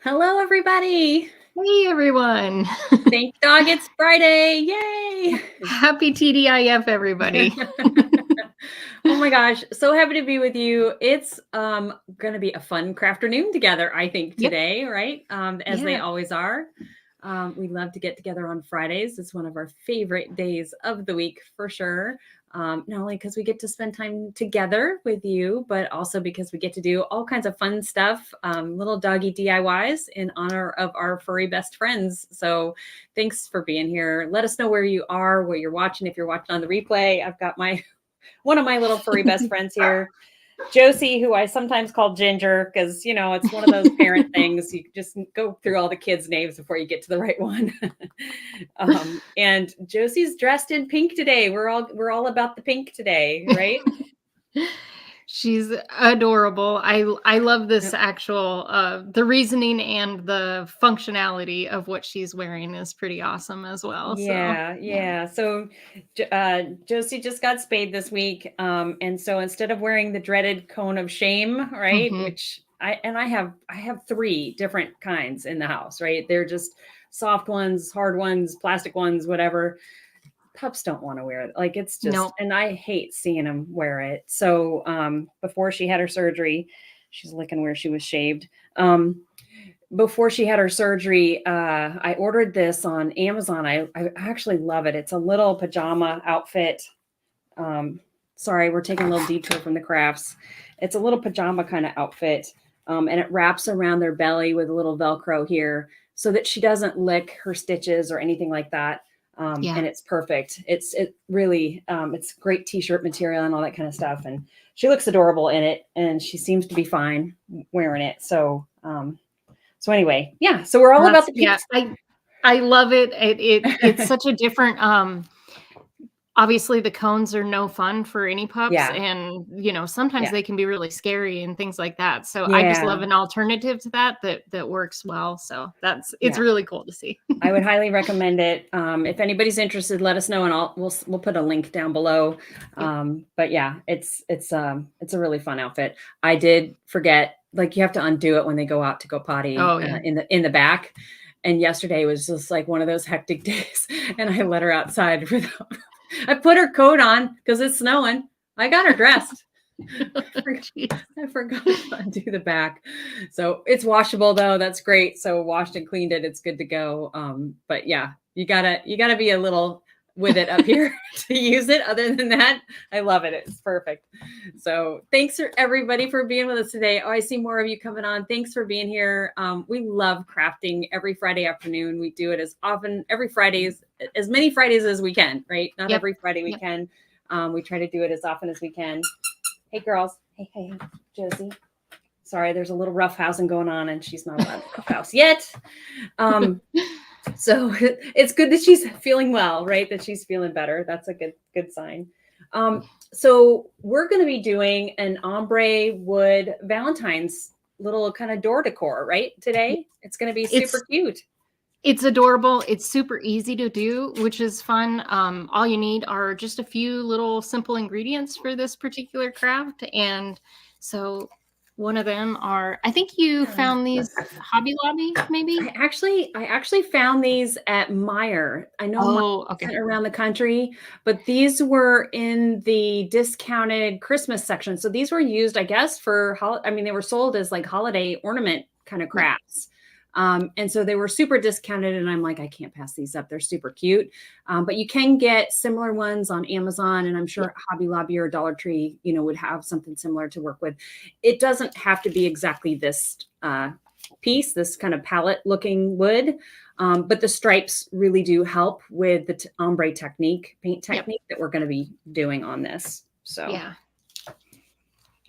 Hello, everybody. Hey everyone. Thank dog it's Friday. Yay. Happy TDIF everybody. Oh my gosh, so happy to be with you. It's gonna be a fun crafternoon together, I think, Yep. today, right? As they Yeah. always are. We love to get together on Fridays. It's one of our favorite days of the week for sure. Not only because we get to spend time together with you, but also because we get to do all kinds of fun stuff, little doggy DIYs in honor of our furry best friends. So thanks for being here. Let us know where you are, what you're watching. If you're watching on the replay, I've got one of my little furry best friends here, Josie, who I sometimes call Ginger, because it's one of those parent things. You just go through all the kids' names before you get to the right one. And Josie's dressed in pink today. We're all about the pink today, right? She's adorable. I love this Yep. actual the reasoning and the functionality of what she's wearing is pretty awesome as well. So, Yeah, yeah. yeah. So Josie just got spayed this week. And so instead of wearing the dreaded cone of shame, right, Mhm. which I have three different kinds in the house, right? They're just soft ones, hard ones, plastic ones, whatever. Pups don't want to wear it. Like it's just, No. and I hate seeing them wear it. So before she had her surgery, she's licking where she was shaved. Before she had her surgery, I ordered this on Amazon. I actually love it. It's a little pajama outfit. Um, Sorry, we're taking a little detour from the crafts. It's a little pajama kind of outfit, and it wraps around their belly with a little Velcro here so that she doesn't lick her stitches or anything like that. Yeah. And it's perfect. It really it's great t-shirt material and all that kind of stuff. And she looks adorable in it, and she seems to be fine wearing it. So anyway, yeah. So we're all about That's the pink. yeah. I love it. It's such a different obviously the cones are no fun for any pups Yeah, and sometimes yeah, they can be really scary and things like that, so I just love yeah, an alternative to that works well, so it's yeah. really cool to see. I would highly recommend it. If anybody's interested, let us know, and we'll put a link down below. Yep. But yeah, it's a really fun outfit. I did forget, like you have to undo it when they go out to go potty Oh yeah. in the back. And yesterday was just like one of those hectic days, and I let her outside without. I put her coat on because it's snowing. I got her dressed. Jeez. I forgot to undo the back. So it's washable though. That's great. So washed and cleaned it. It's good to go. But yeah, you gotta be a little with it up here to use it. Other than that, I love it. It's perfect. So thanks for everybody for being with us today. Oh, I see more of you coming on. Thanks for being here. We love crafting every Friday afternoon. We do it as often every Fridays, as many Fridays as we can, right? Not Yep. every Friday we Yep. can. We try to do it as often as we can. Hey, girls. Hey, Josie. Sorry, there's a little rough housing going on, and she's not allowed to rough house yet. Um, so it's good that she's feeling well, right? That she's feeling better. That's a good sign. So we're going to be doing an ombre wood Valentine's little kind of door decor, right? Yeah. Today, it's going to be super it's cute. it's adorable, it's super easy to do, which is fun. All you need are just a few little simple ingredients for this particular craft, and so one of them are, I think you Yeah. found these Hobby Lobby, maybe. I actually found these at Meijer. I know Meijer Oh, okay. sent around the country, but these were in the discounted Christmas section. So these were used, I guess, for I mean, they were sold as like holiday ornament kind of Yeah. crafts. And so they were super discounted, and I'm like, I can't pass these up. They're super cute. But you can get similar ones on Amazon, and I'm Yeah. sure Hobby Lobby or Dollar Tree, would have something similar to work with. It doesn't have to be exactly this piece, this kind of palette looking wood. But the stripes really do help with the ombre technique, paint Yep. technique that we're going to be doing on this. So, Yeah.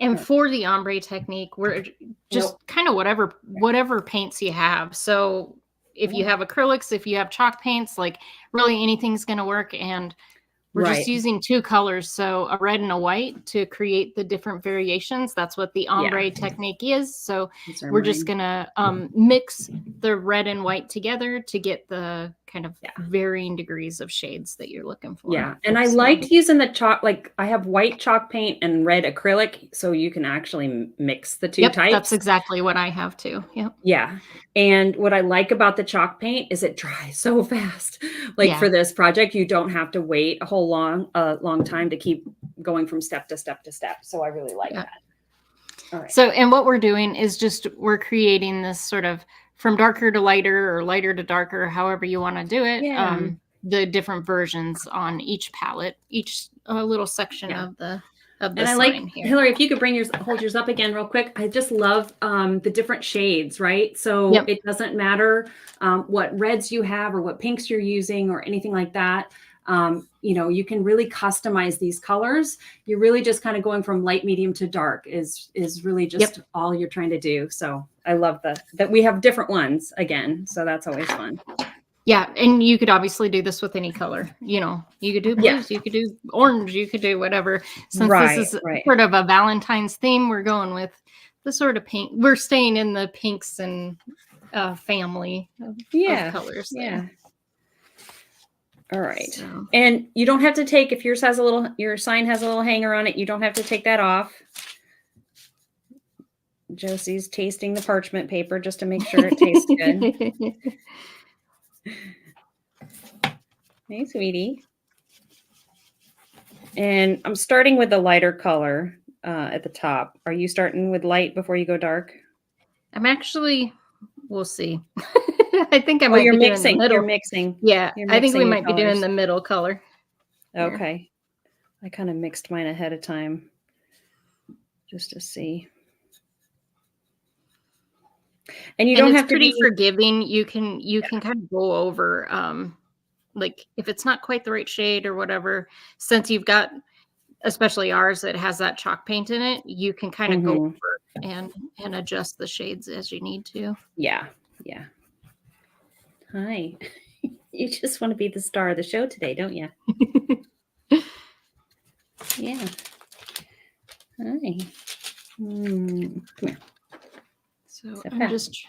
And for the ombre technique, we're nope. just kind of whatever paints you have. So if you Yeah. have acrylics, if you have chalk paints, like really anything's going to work. And We're just Right. using 2 colors, so a red and a white to create the different variations. That's what the Yeah. ombre technique is. So These are we're just mine. gonna mix the red and white together to get the kind of Yeah. varying degrees of shades that you're looking for. Yeah. And I So, liked using the chalk. Like I have white chalk paint and red acrylic, so you can actually mix the two yep, that's types. exactly what I have too. Yep. Yeah, and what I like about the chalk paint is it dries so fast. Like, Yeah. for this project, you don't have to wait a whole long time to keep going from step to step to step, so I really like Yeah. that. Alright. So, and what we're doing is just we're creating this sort of from darker to lighter or lighter to darker, however you want to do it. Yeah, The different versions on each palette, each little section yeah, of the and I like sign here. Hillary, if you could hold yours up again real quick. I just love, the different shades, right? So, Yep. it doesn't matter, what reds you have or what pinks you're using or anything like that. You can really customize these colors. You're really just kind of going from light, medium to dark is really just Yep. all you're trying to do. So I love that we have different ones again. So that's always fun. Yeah, and you could obviously do this with any color. You could do Yeah. blues, you could do orange, you could do whatever. Since this Right. is Right. sort of a Valentine's theme, we're going with the sort of pink. We're staying in the pinks and family of Yeah. colors there. Yeah. All right. So, And you don't have to take, if your sign has a little hanger on it, you don't have to take that off. Josie's tasting the parchment paper just to make sure it tastes good. Hey, sweetie. And I'm starting with the lighter color at the top. Are you starting with light before you go dark? I'm actually, we'll see. I think I Oh, might you're be doing the mixing. You're middle. mixing. Yeah, You're I think we mixing your might be doing colors. the middle color. here. Okay. I kind of mixed mine ahead of time just to see. And you And don't it's have to pretty be. forgiving. You can kind of go over like if it's not quite the right shade or whatever, since you've got, especially ours that has that chalk paint in it, you can kind of go Mhm. over and adjust the shades as you need to. Yeah. Yeah. Hi. You just want to be the star of the show today, don't you? Yeah. Hi. Come here. So Sit I'm back. just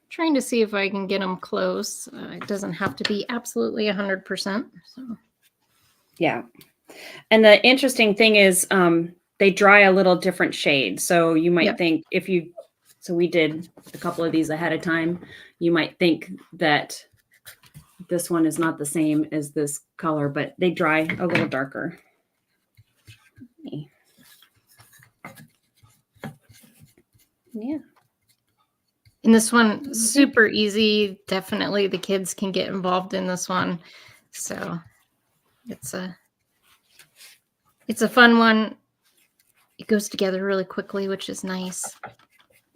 trying to see if I can get them close. It doesn't have to be absolutely 100%. So Yeah. And the interesting thing is they dry a little different shade. So you might Yep. think so we did a couple of these ahead of time. You might think that this one is not the same as this color, but they dry a little darker. Yeah. And this one, super easy. Definitely the kids can get involved in this one. So it's a fun one. It goes together really quickly, which is nice.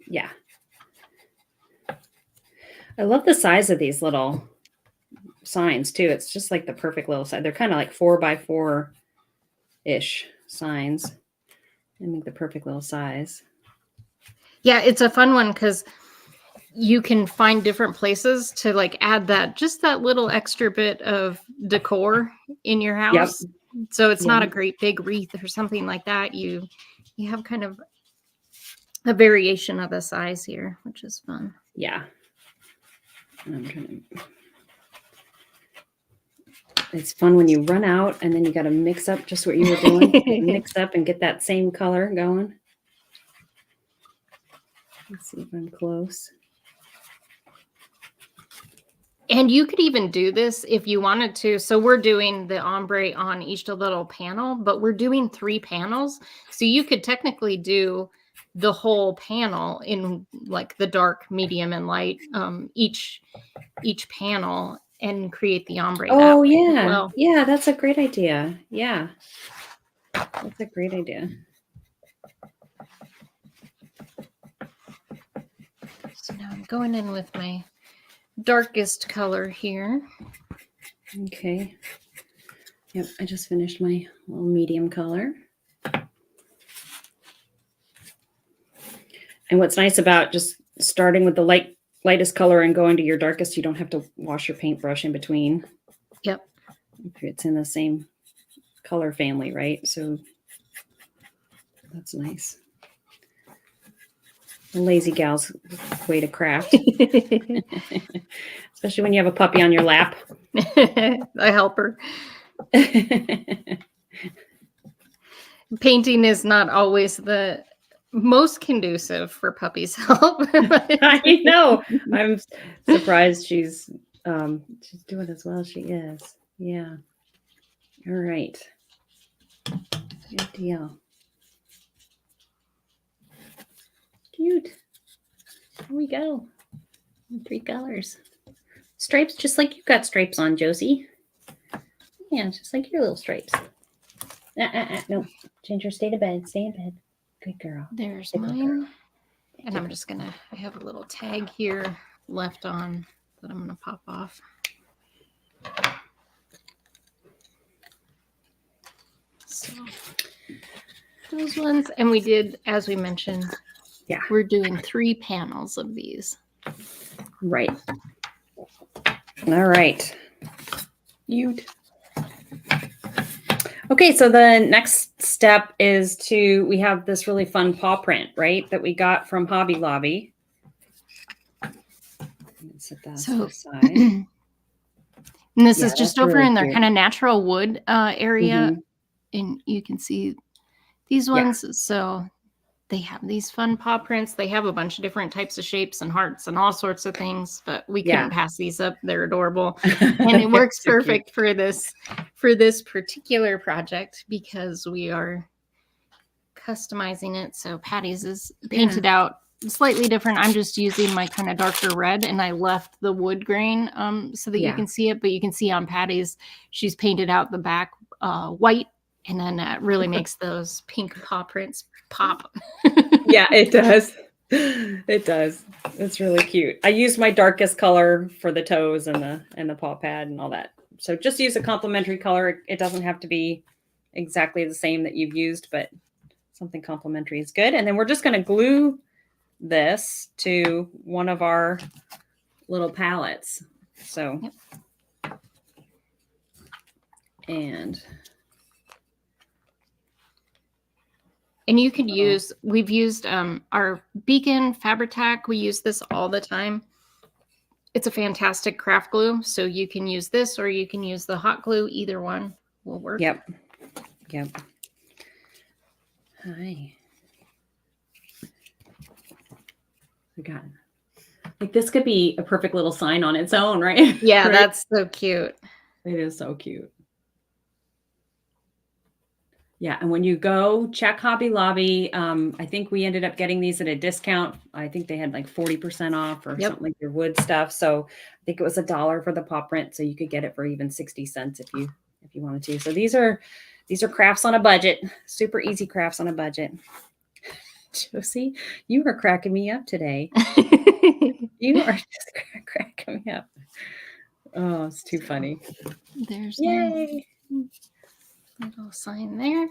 Yeah. I love the size of these little signs too. It's just like the perfect little size. They're kind of like 4x4-ish signs. They make the perfect little size. Yeah, it's a fun one because you can find different places to like add that little extra bit of decor in your house. Yep. So it's not a Yep. great big wreath or something like that. You have kind of a variation of the size here, which is fun. Yeah. It's fun when you run out and then you got to mix up just what you were doing. Mix up and get that same color going. Let's see if I'm close. And you could even do this if you wanted to. So we're doing the ombre on each little panel, but we're doing 3 panels. So you could technically do the whole panel in like the dark, medium, and light, each panel, and create the ombre that Oh, way as yeah. well. Yeah, that's a great idea. Yeah. That's a great idea. So now I'm going in with my darkest color here. Okay. Yep, I just finished my little medium color. And what's nice about just starting with the lightest color and going to your darkest, you don't have to wash your paintbrush in between. Yep. If it's in the same color family, right? So that's nice. A lazy gal's way to craft. Especially when you have a puppy on your lap. A helper. Painting is not always the most conducive for puppies' help. I know. I'm surprised she's doing as well as she is. Yeah. All right. Good deal. Cute. Here we go. 3 colors. Stripes, just like you got stripes on, Josie. Yeah, just like your little stripes. No, change your state of bed. Stay in bed. Good girl. There's Good mine. girl. And I'm just gonna, I have a little tag here left on that I'm gonna pop off. So those ones, and we did, as we mentioned, Yeah. we're doing 3 panels of these. Right. All right. Cute. Okay, so the next step is we have this really fun paw print, right? That we got from Hobby Lobby. Set that aside. And this Yeah, is just that's over really in their cute. kind of natural wood area. Mhm. And you can see these Yeah. ones. So they have these fun paw prints. They have a bunch of different types of shapes and hearts and all sorts of things, but we Yeah. couldn't pass these up. They're adorable. And it works So cute. perfect for this particular project because we are customizing it. So Patty's is painted out slightly different. I'm just using my kind of darker red, and I left the wood grain so that you Yeah. can see it, but you can see on Patty's, she's painted out the back white, and then that really makes those pink paw prints pop. Yeah, it does. It does. It's really cute. I used my darkest color for the toes and the paw pad and all that. So just use a complementary color. It doesn't have to be exactly the same that you've used, but something complementary is good. And then we're just going to glue this to one of our little palettes. So, Yep. And you could use, we've used our Beacon Fabri-Tac. We use this all the time. It's a fantastic craft glue. So you can use this or you can use the hot glue. Either one will work. Yep. Hi. We got it. Like this could be a perfect little sign on its own, right? Yeah, Right? that's so cute. It is so cute. Yeah, and when you go check Hobby Lobby, I think we ended up getting these at a discount. I think they had like 40% off or something like your wood stuff. So I think it was $1 for the paw print, so you could get it for even 60 cents if you wanted to. So these are crafts on a budget, super easy crafts on a budget. Josie, you are cracking me up today. You are just cracking me up. Oh, it's too funny. There's Yay. a little sign there.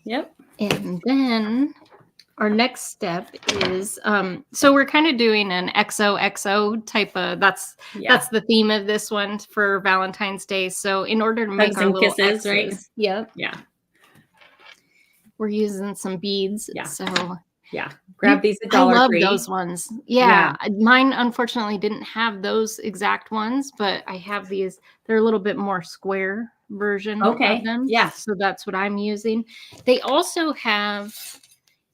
Yep. And then our next step is, so we're kind of doing an XOXO type of, that's the theme of this one for Valentine's Day. So in order to make Hugs our and little kisses, X's, right? Yep. Yeah. We're using some beads. Yeah. So yeah. Grab these at I Dollar love Tree. those ones. Yeah. Mine unfortunately didn't have those exact ones, but I have these. They're a little bit more square version of them. Yeah. So that's what I'm using. They also have,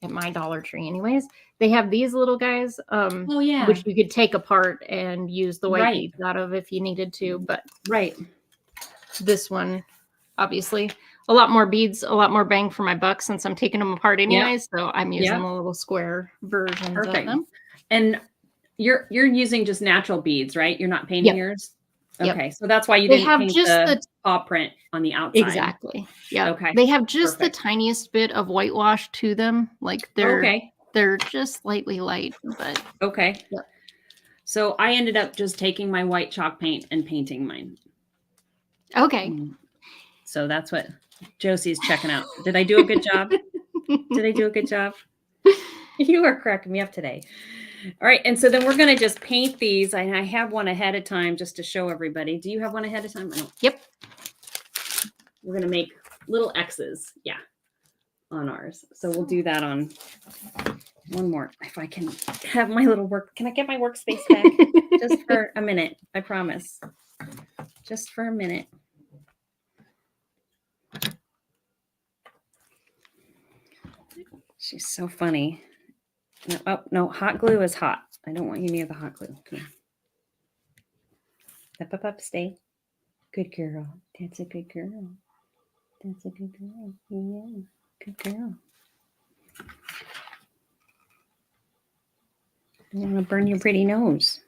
at my Dollar Tree anyways, they have these little guys, which you could take apart and use the white beads out of if you needed to. But this one, obviously, a lot more beads, a lot more bang for my buck since I'm taking them apart anyways. So I'm using the little square versions of them. And you're using just natural beads, right? You're not painting yours? Okay. So that's why you didn't paint the paw print on the outside. Exactly. Yeah. Okay. They have just the tiniest bit of whitewash to them. Like they're just slightly light, but Yep. So I ended up just taking my white chalk paint and painting mine. Okay. So that's what Josie's checking out. Did I do a good job? Did I do a good job? You are cracking me up today. All right. And so then we're going to just paint these. I have one ahead of time just to show everybody. Do you have one ahead of time? I don't. Yep. We're going to make little X's. Yeah. On ours. So we'll do that on one more. If I can have my little can I get my workspace back? Just for a minute. I promise. Just for a minute. She's so funny. No, oh, no, hot glue is hot. I don't want you near the hot glue. Come here. Up, up, up, stay. Good girl. That's a good girl. That's a good girl. Yeah, good girl. I want to burn your pretty nose.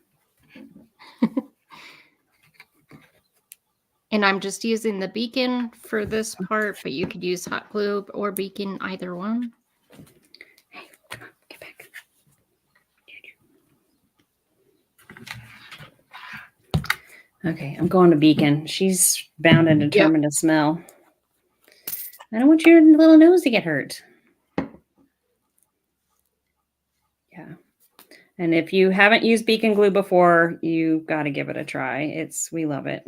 And I'm just using the beacon for this part, but you could use hot glue or beacon, either one. Hey, come on, get back. Okay, I'm going to beacon. She's bound and determined to smell. I don't want your little nose to get hurt. Yeah. And if you haven't used beacon glue before, you got to give it a try. We love it.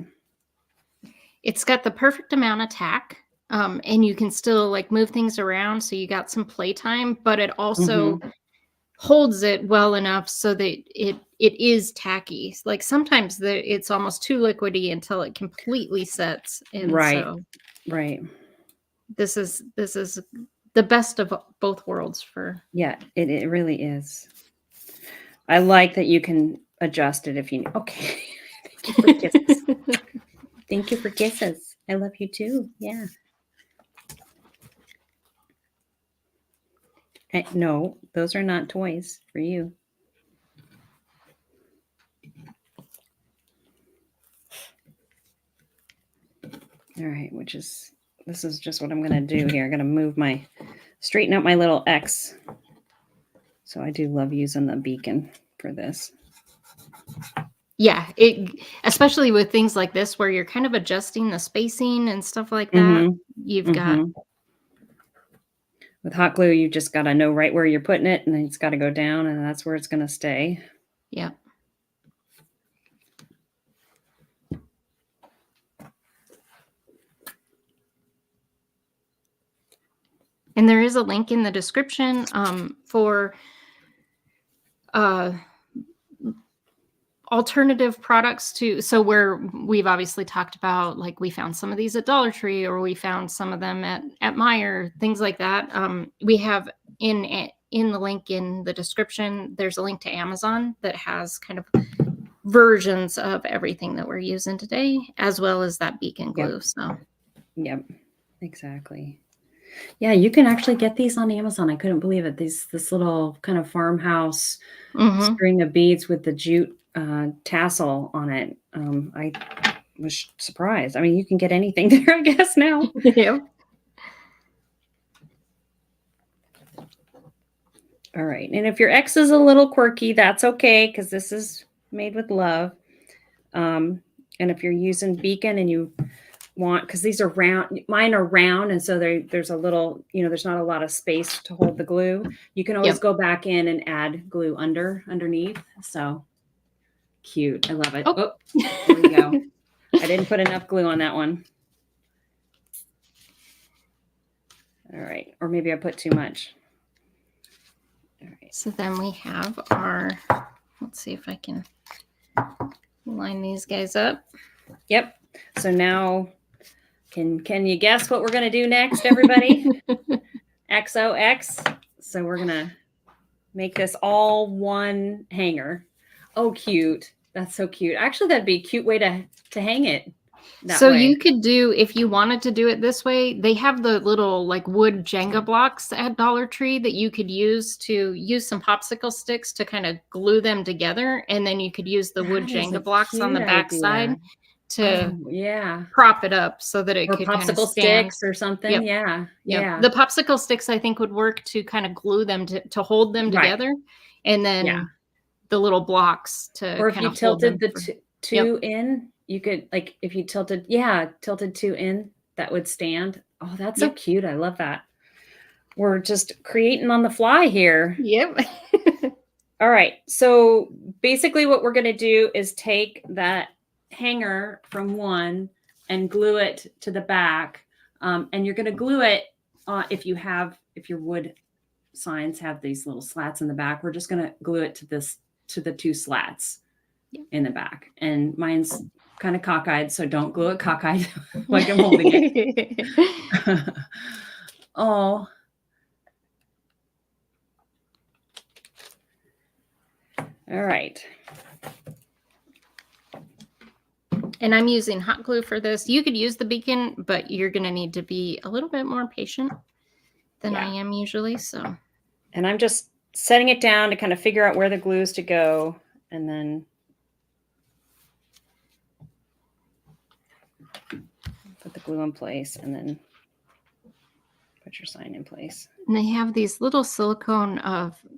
It's got the perfect amount of tack, and you can still like move things around, so you got some playtime, but it also holds it well enough so that it is tacky. Like sometimes it's almost too liquidy until it completely sets. And right. So right. This is the best of both worlds for. Yeah, it really is. I like that you can adjust it if you need. Okay. Thank you for kisses. Thank you for kisses. I love you too. Yeah. No, those are not toys for you. All right, this is just what I'm going to do here. I'm going to straighten out my little X. So I do love using the beacon for this. Yeah, especially with things like this where you're kind of adjusting the spacing and stuff like that. You've got. With hot glue, you just got to know right where you're putting it, and then it's got to go down, and that's where it's going to stay. Yeah. And there is a link in the description for alternative products so where we've obviously talked about, like we found some of these at Dollar Tree, or we found some of them at Meijer, things like that. We have in the link in the description, there's a link to Amazon that has kind of versions of everything that we're using today, as well as that beacon glue. So yep, exactly. Yeah, you can actually get these on Amazon. I couldn't believe it. This little kind of farmhouse string of beads with the jute tassel on it. I was surprised. I mean, you can get anything there, I guess, now. Yeah. All right. And if your X is a little quirky, that's okay, because this is made with love. And if you're using beacon and you want, because these are round, mine are round, and so there's a little, there's not a lot of space to hold the glue. You can always go back in and add glue underneath. So cute. I love it. Oh, there we go. I didn't put enough glue on that one. All right. Or maybe I put too much. All right. So then we have let's see if I can line these guys up. Yep. So now can you guess what we're going to do next, everybody? XOX. So we're going to make this all one hanger. Oh, cute. That's so cute. Actually, that'd be a cute way to hang it. So you could do, if you wanted to do it this way, they have the little like wood Jenga blocks at Dollar Tree that you could use some popsicle sticks to kind of glue them together. And then you could use the wood Jenga blocks on the back side to prop it up so that it could kind of stand. Sticks or something. Yep. Yeah. The popsicle sticks, I think, would work to kind of glue them to hold them together. And then the little blocks to, or if you tilted the two in, you could, like, if you tilted two in, that would stand. Oh, that's so cute. I love that. We're just creating on the fly here. Yep. All right. So basically what we're going to do is take that hanger from one and glue it to the back. And you're going to glue it if your wood signs have these little slats in the back. We're just going to glue it to the 2 slats in the back. And mine's kind of cockeyed, so don't glue it cockeyed like I'm holding it. Oh. All right. And I'm using hot glue for this. You could use the beacon, but you're going to need to be a little bit more patient than I am usually. So, and I'm just setting it down to kind of figure out where the glue is to go, and then put the glue in place, and then put your sign in place. And they have these little silicone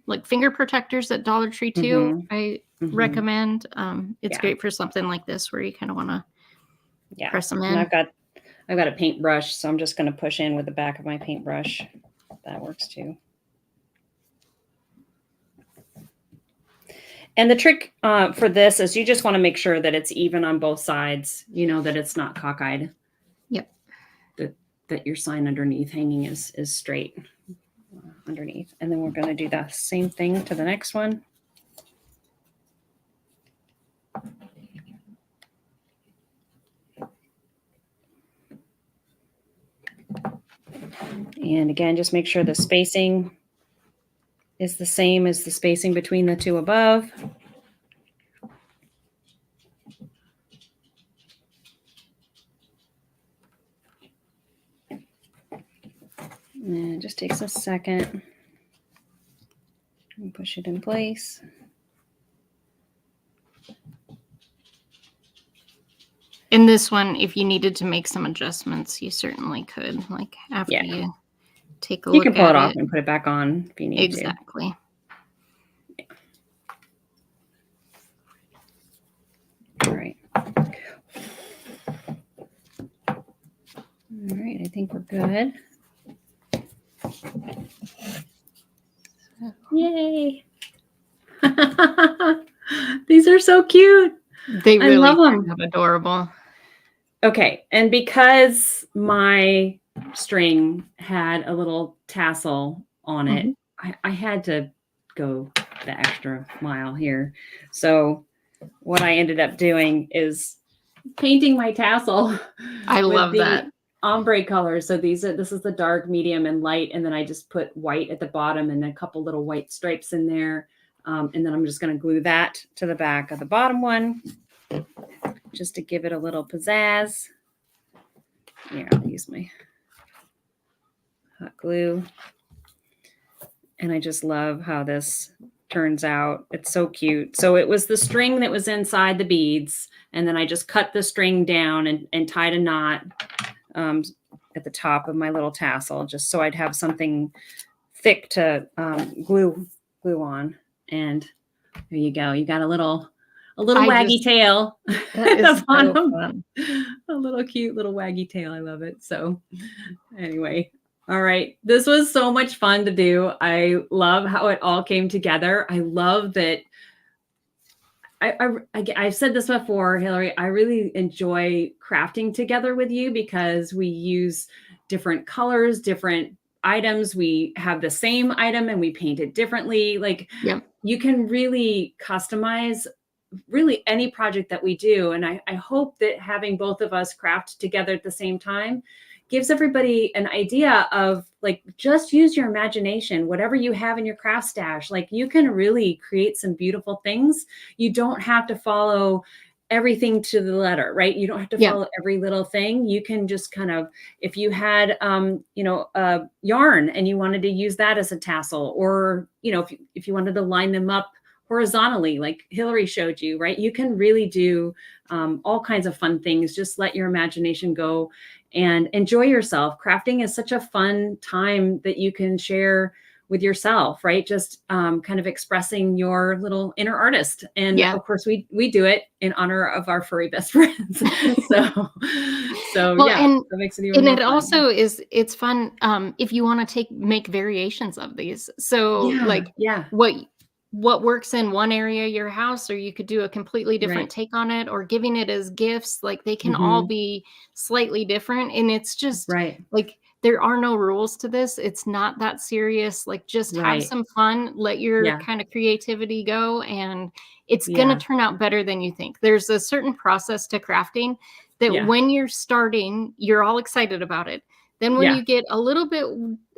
like finger protectors at Dollar Tree too. I recommend. It's great for something like this where you kind of want to press them in. And I've got a paintbrush, so I'm just going to push in with the back of my paintbrush. That works too. And the trick for this is you just want to make sure that it's even on both sides. You know, that it's not cockeyed. Yep. That your sign underneath hanging is straight underneath. And then we're going to do the same thing to the next one. And again, just make sure the spacing is the same as the spacing between the 2 above. And it just takes a second. And push it in place. In this one, if you needed to make some adjustments, you certainly could. Like after you take a look at it. You can pull it off and put it back on if you need to. Exactly. Yeah. All right. All right, I think we're good. Yay. These are so cute. They really love them. Are adorable. Okay, and because my string had a little tassel on it, I had to go the extra mile here. So what I ended up doing is painting my tassel. I love that. Ombre color. So this is the dark, medium, and light, and then I just put white at the bottom and a couple little white stripes in there. And then I'm just going to glue that to the back of the bottom one, just to give it a little pizzazz. Here, I'll use my hot glue. And I just love how this turns out. It's so cute. So it was the string that was inside the beads, and then I just cut the string down and tied a knot at the top of my little tassel, just so I'd have something thick to glue on. And there you go. You got a little waggy tail. That is so fun. A little cute little waggy tail. I love it. So anyway, all right. This was so much fun to do. I love how it all came together. I love that. I've said this before, Hillary, I really enjoy crafting together with you because we use different colors, different items. We have the same item and we paint it differently. Like you can really customize really any project that we do. And I hope that having both of us craft together at the same time gives everybody an idea of like, just use your imagination, whatever you have in your craft stash. Like you can really create some beautiful things. You don't have to follow everything to the letter, right? You don't have to follow every little thing. You can just kind of, if you had, a yarn and you wanted to use that as a tassel, or, if you wanted to line them up horizontally, like Hillary showed you, right? You can really do all kinds of fun things. Just let your imagination go and enjoy yourself. Crafting is such a fun time that you can share with yourself, right? Just kind of expressing your little inner artist. And of course we do it in honor of our furry best friends. so well, yeah, and that makes it even more fun. Also it's fun if you want to make variations of these. So what works in one area of your house, or you could do a completely different Right. take on it, or giving it as gifts. Like, they can all Hmm. be slightly different, and it's just Right. like there are no rules to this. It's not that serious. Like, just have Right. some fun, let your Yeah. kind of creativity go, and it's gonna Yeah. turn out better than you think. There's a certain process to crafting that Yeah. when you're starting, you're all excited about it. Then when Yeah. you get a little bit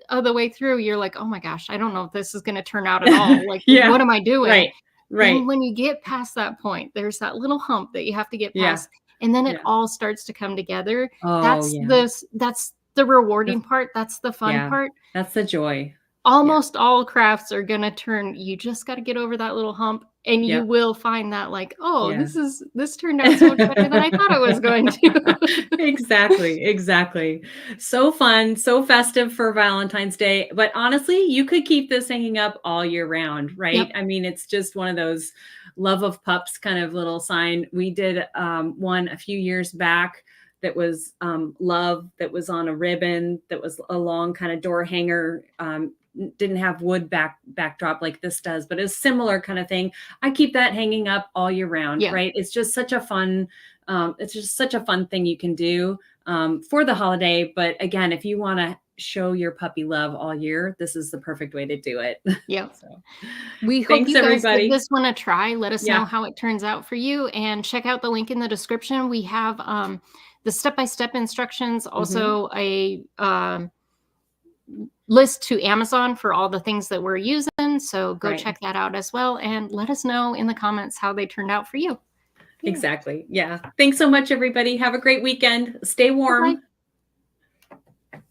of the way through, you're like, "Oh my gosh, I don't know if this is gonna turn out at all. Like, Yeah. what am I doing?" Right. Then Right. when you get past that point, there's that little hump that you have to get Yeah. past, and then it Yeah. all starts to come together. Oh, yeah. That's the rewarding That's part, that's the fun yeah. part. That's the joy. Yeah. Almost all crafts are gonna turn, you just gotta get over that little hump, and you Yep. will find that, like, "Oh, Yeah. this turned out so much better than I thought it was going to." Exactly, exactly. So fun, so festive for Valentine's Day, but honestly, you could keep this hanging up all year round, right? Yep. I mean, it's just one of those love of pups kind of little sign. We did one a few years back that was love, that was on a ribbon, that was a long kind of door hanger. Didn't have wood backdrop like this does, but it's similar kind of thing. I keep that hanging up all year round, Yeah. right? It's just such a fun it's just such a fun thing you can do for the holiday. But again, if you want to show your puppy love all year, this is the perfect way to do it. Yep. So We hope thanks, you guys give everybody. this one a try. Let us know Yeah. how it turns out for you, and check out the link in the description. We have the step-by-step instructions, Hmm. also a list to Amazon for all the things that we're using. So go Right. check that out as well, and let us know in the comments how they turned out for you. Yeah. Exactly. Yeah. Thanks so much, everybody. Have a great weekend. Stay Bye-bye. warm.